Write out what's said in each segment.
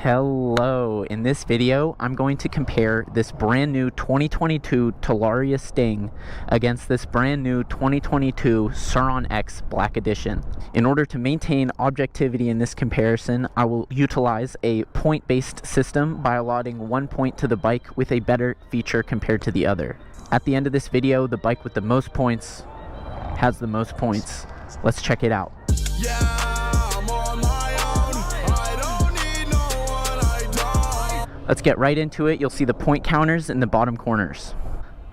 Hello, in this video I'm going to compare this brand new 2022 TALARIA Sting against this brand new 2022 Sur X Black Edition. In order to maintain objectivity in this comparison, I will utilize a point-based system by allotting 1 point to the bike with a better feature compared to the other. At the end of this video, the bike with the most points has the most points. Let's check it out. Let's get right into it. You'll see the point counters in the bottom corners.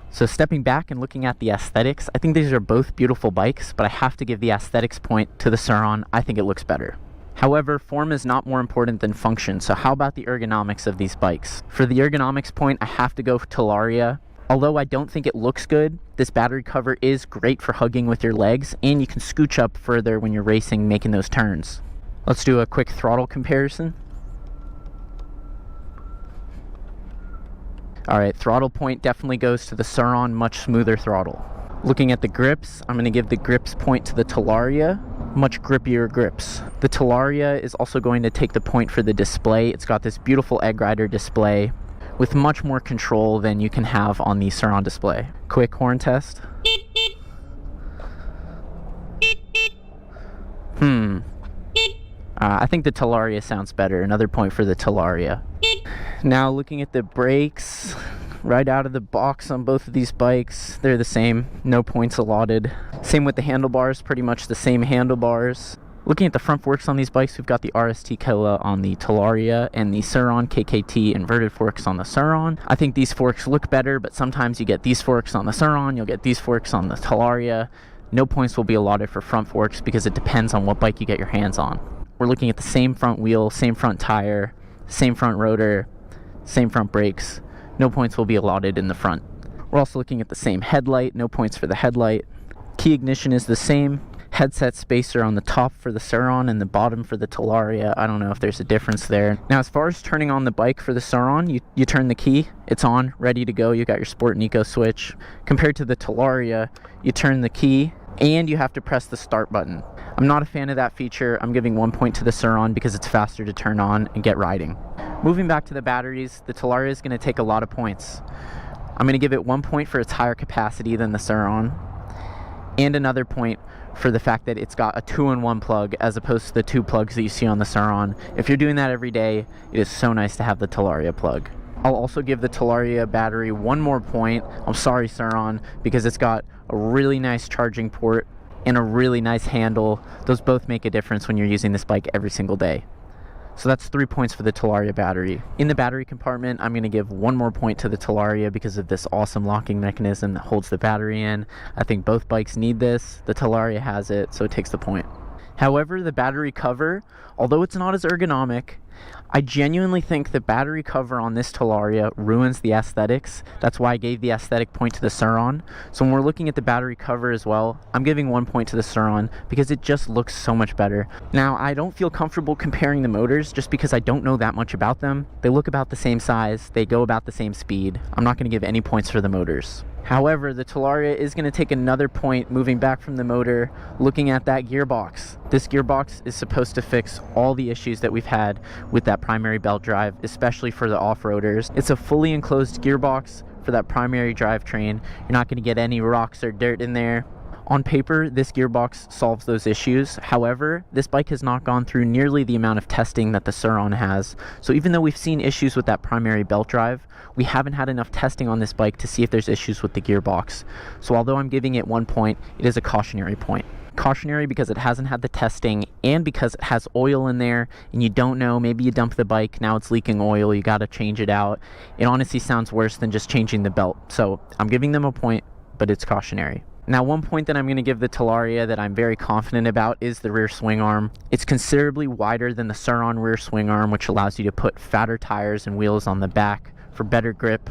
So stepping back and looking at the aesthetics, I think these are both beautiful bikes, but I have to give the aesthetics point to the Sur. I think it looks better. However, form is not more important than function, so how about the ergonomics of these bikes? For the ergonomics point, I have to go for TALARIA. Although I don't think it looks good, this battery cover is great for hugging with your legs, and you can scooch up further when you're racing, making those turns. Let's do a quick throttle comparison. Alright, throttle point definitely goes to the Sur, much smoother throttle. Looking at the grips, I'm going to give the grips point to the TALARIA, much grippier grips. The TALARIA is also going to take the point for the display. It's got this beautiful Egg Rider display with much more control than you can have on the Sur display. Quick horn test. I think the TALARIA sounds better. Another point for the TALARIA. Now looking at the brakes, right out of the box on both of these bikes, they're the same, no points allotted. Same with the handlebars, pretty much the same handlebars. Looking at the front forks on these bikes, we've got the RST Kola on the TALARIA and the Sur KKT inverted forks on the Sur. I think these forks look better, but sometimes you get these forks on the Sur, you'll get these forks on the TALARIA. No points will be allotted for front forks because it depends on what bike you get your hands on. We're looking at the same front wheel, same front tire, same front rotor, same front brakes. No points will be allotted in the front. We're also looking at the same headlight, no points for the headlight. Key ignition is the same. Headset spacer on the top for the Sur and the bottom for the TALARIA. I don't know if there's a difference there. Now as far as turning on the bike for the Sur, you turn the key, it's on, ready to go. You got your Sport and Eco switch. Compared to the TALARIA, you turn the key and you have to press the start button. I'm not a fan of that feature. I'm giving 1 point to the Sur because it's faster to turn on and get riding. Moving back to the batteries, the TALARIA is going to take a lot of points. I'm going to give it 1 point for its higher capacity than the Sur, and another point for the fact that it's got a 2-in-1 plug as opposed to the 2 plugs that you see on the Sur. If you're doing that every day, it is so nice to have the TALARIA plug. I'll also give the TALARIA battery 1 more point. I'm sorry, Sur, because it's got a really nice charging port and a really nice handle. Those both make a difference when you're using this bike every single day. So that's 3 points for the TALARIA battery. In the battery compartment, I'm going to give 1 more point to the TALARIA because of this awesome locking mechanism that holds the battery in. I think both bikes need this. The TALARIA has it, so it takes the point. However, the battery cover, although it's not as ergonomic, I genuinely think the battery cover on this TALARIA ruins the aesthetics. That's why I gave the aesthetic point to the Sur. So when we're looking at the battery cover as well, I'm giving 1 point to the Sur because it just looks so much better. Now, I don't feel comfortable comparing the motors just because I don't know that much about them. They look about the same size, they go about the same speed. I'm not going to give any points for the motors. However, the TALARIA is going to take another point moving back from the motor, looking at that gearbox. This gearbox is supposed to fix all the issues that we've had with that primary belt drive, especially for the off-roaders. It's a fully enclosed gearbox for that primary drivetrain. You're not going to get any rocks or dirt in there. On paper, this gearbox solves those issues. However, this bike has not gone through nearly the amount of testing that the Sur has. So even though we've seen issues with that primary belt drive, we haven't had enough testing on this bike to see if there's issues with the gearbox. So although I'm giving it 1 point, it is a cautionary point. Cautionary because it hasn't had the testing and because it has oil in there and you don't know, maybe you dump the bike, now it's leaking oil, you got to change it out. It honestly sounds worse than just changing the belt. So I'm giving them a point, but it's cautionary. Now, 1 point that I'm going to give the TALARIA that I'm very confident about is the rear swing arm. It's considerably wider than the Sur rear swing arm, which allows you to put fatter tires and wheels on the back for better grip.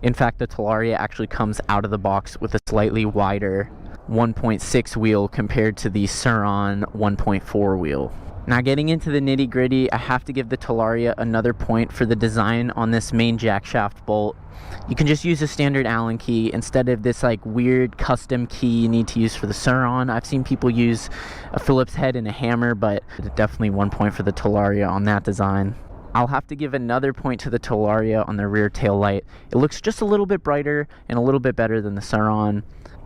In fact, the TALARIA actually comes out of the box with a slightly wider 1.6 wheel compared to the Sur 1.4 wheel. Now getting into the nitty gritty, I have to give the TALARIA another point for the design on this main jack shaft bolt. You can just use a standard Allen key instead of this like weird custom key you need to use for the Sur. I've seen people use a Phillips head and a hammer, but definitely 1 point for the TALARIA on that design. I'll have to give another point to the Talaria on the rear tail light. It looks just a little bit brighter and a little bit better than the Sur.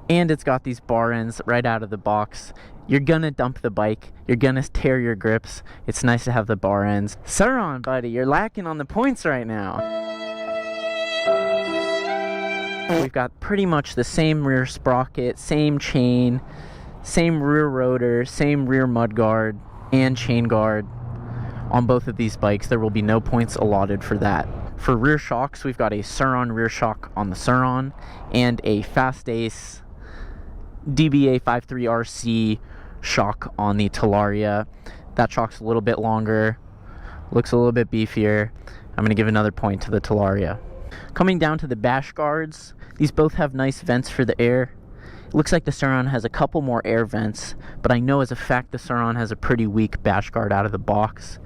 And it's got these bar ends right out of the box. You're gonna dump the bike. You're gonna tear your grips. It's nice to have the bar ends. Sur, buddy, you're lacking on the points right now. We've got pretty much the same rear sprocket, same chain, same rear rotor, same rear mudguard and chain guard on both of these bikes. There will be no points allotted for that. For rear shocks, we've got a Sur rear shock on the Sur and a Fast Ace DBA 53RC shock on the Talaria. That shock's a little bit longer, looks a little bit beefier. I'm going to give another point to the Talaria. Coming down to the bash guards, these both have nice vents for the air. It looks like the Sur has a couple more air vents, but I know as a fact the Sur has a pretty weak bash guard out of the box.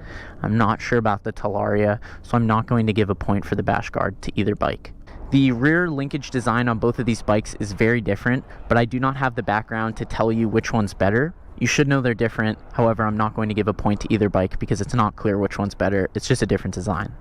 I'm not sure about the Talaria, so I'm not going to give a point for the bash guard to either bike. The rear linkage design on both of these bikes is very different, but I do not have the background to tell you which one's better. You should know they're different. However, I'm not going to give a point to either bike because it's not clear which one's better. It's just a different design.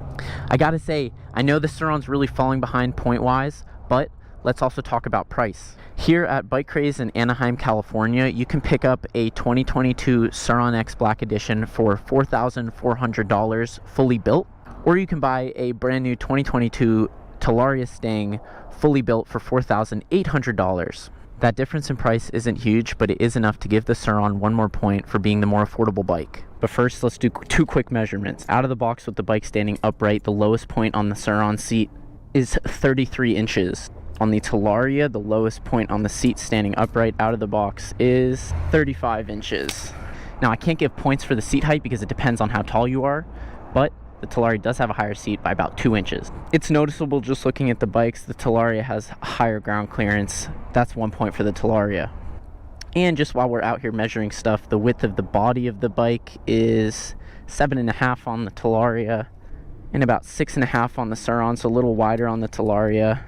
I gotta say, I know the Sur's really falling behind point-wise, but let's also talk about price. Here at Bike Craze in Anaheim, California, you can pick up a 2022 Sur X Black Edition for $4,400 fully built, or you can buy a brand new 2022 Talaria Stang fully built for $4,800. That difference in price isn't huge, but it is enough to give the Sur one more point for being the more affordable bike. But first, let's do two quick measurements. Out of the box with the bike standing upright, the lowest point on the Sur seat is 33 inches. On the Talaria, the lowest point on the seat standing upright out of the box is 35 inches. Now, I can't give points for the seat height because it depends on how tall you are, but the Talaria does have a higher seat by about 2 inches. It's noticeable just looking at the bikes, the Talaria has higher ground clearance. That's 1 point for the Talaria. And just while we're out here measuring stuff, the width of the body of the bike is 7.5 on the Talaria and about 6.5 on the Sur, so a little wider on the Talaria.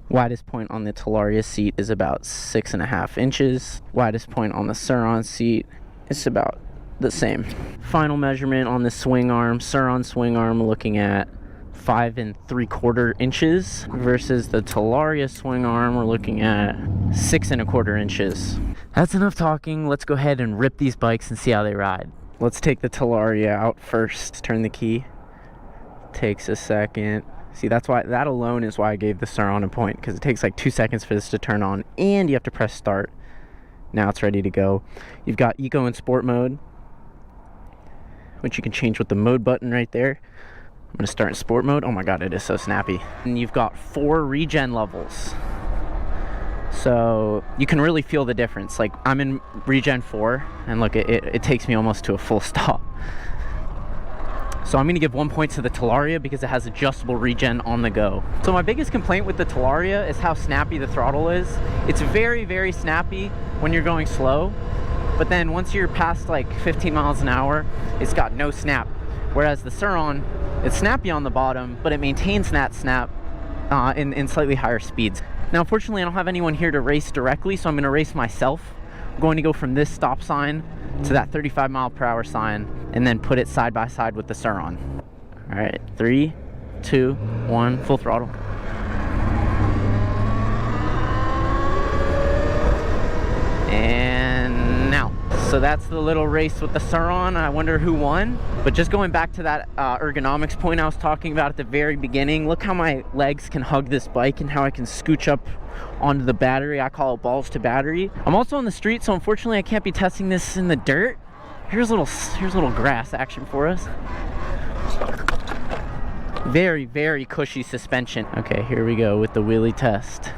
Widest point on the Talaria seat is about 6.5 inches. Widest point on the Sur seat is about the same. Final measurement on the swing arm. Sur swing arm looking at 5 3/4 inches versus the Talaria swing arm we're looking at 6 1/4 inches. That's enough talking. Let's go ahead and rip these bikes and see how they ride. Let's take the Talaria out first. Turn the key. Takes a second. See, that alone is why I gave the Sur a point, because it takes like 2 seconds for this to turn on and you have to press start. Now it's ready to go. You've got Eco and Sport mode, which you can change with the mode button right there. I'm gonna start in sport mode. Oh my god, it is so snappy. And you've got 4 regen levels, so you can really feel the difference. Like, I'm in regen 4 and look, it takes me almost to a full stop. So I'm gonna give 1 point to the Talaria because it has adjustable regen on the go. So my biggest complaint with the Talaria is how snappy the throttle is. It's very, very snappy when you're going slow, but then once you're past like 15 miles an hour, it's got no snap. Whereas the Sur, it's snappy on the bottom, but it maintains that snap in slightly higher speeds. Now, unfortunately, I don't have anyone here to race directly, so I'm gonna race myself. I'm going to go from this stop sign to that 35-mile-per-hour sign and then put it side by side with the Sur. All right, 3, 2, 1, full throttle. And now. So that's the little race with the Sur. I wonder who won. But just going back to that ergonomics point I was talking about at the very beginning, look how my legs can hug this bike and how I can scooch up onto the battery. I call it balls to battery. I'm also on the street, so unfortunately I can't be testing this in the dirt. Here's a little grass action for us. Very, very cushy suspension. Okay, here we go with the wheelie test.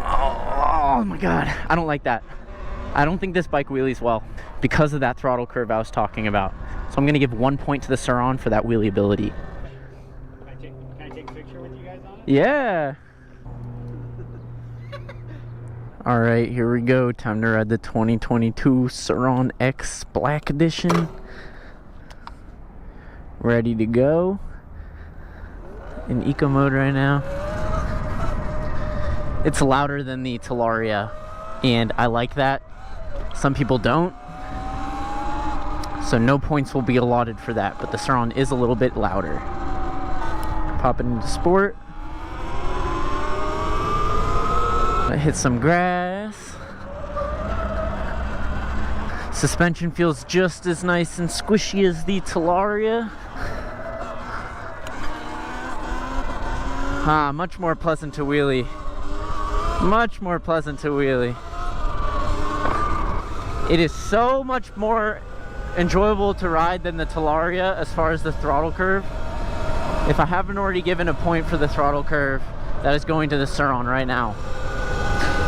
Oh my god, I don't like that. I don't think this bike wheelies well because of that throttle curve I was talking about. So I'm gonna give 1 point to the Sur for that wheelie ability. Can I take a picture with you guys on it? Yeah. All right, here we go. Time to ride the 2022 Sur X Black Edition. Ready to go. In eco mode right now. It's louder than the Talaria, and I like that. Some people don't. So no points will be allotted for that, but the Sur Ron is a little bit louder. Pop it into sport. Hit some grass. Suspension feels just as nice and squishy as the TALARIA. Much more pleasant to wheelie. Much more pleasant to wheelie. It is so much more enjoyable to ride than the TALARIA as far as the throttle curve. If I haven't already given a point for the throttle curve, that is going to the Sur Ron right now.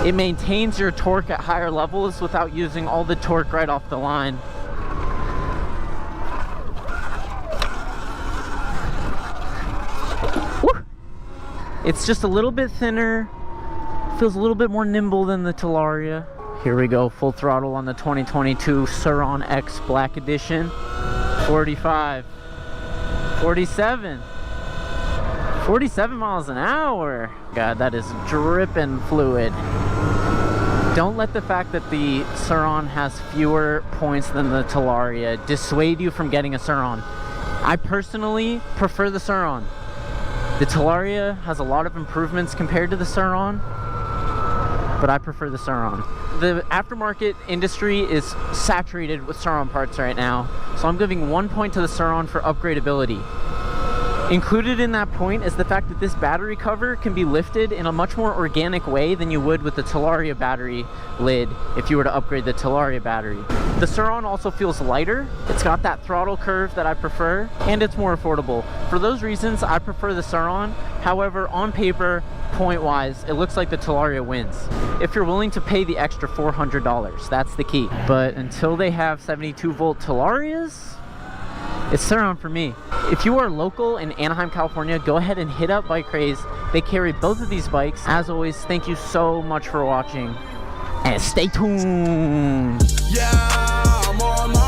It maintains your torque at higher levels without using all the torque right off the line. Woo! It's just a little bit thinner, feels a little bit more nimble than the TALARIA. Here we go, full throttle on the 2022 Sur Ron X Black Edition. 45, 47, 47 miles an hour. God, that is dripping fluid. Don't let the fact that the Sur Ron has fewer points than the TALARIA dissuade you from getting a Sur Ron. I personally prefer the Sur Ron. The TALARIA has a lot of improvements compared to the Sur Ron, but I prefer the Sur Ron. The aftermarket industry is saturated with Sur Ron parts right now, so I'm giving 1 point to the Sur Ron for upgradability. Included in that point is the fact that this battery cover can be lifted in a much more organic way than you would with the TALARIA battery lid if you were to upgrade the TALARIA battery. The Sur Ron also feels lighter, it's got that throttle curve that I prefer, and it's more affordable. For those reasons, I prefer the Sur Ron. However, on paper, point-wise, it looks like the TALARIA wins. If you're willing to pay the extra $400, that's the key. But until they have 72-volt TALARIAs, it's Sur Ron for me. If you are local in Anaheim, California, go ahead and hit up Bike Craze. They carry both of these bikes. As always, thank you so much for watching, and stay tuned. Yeah, I'm on my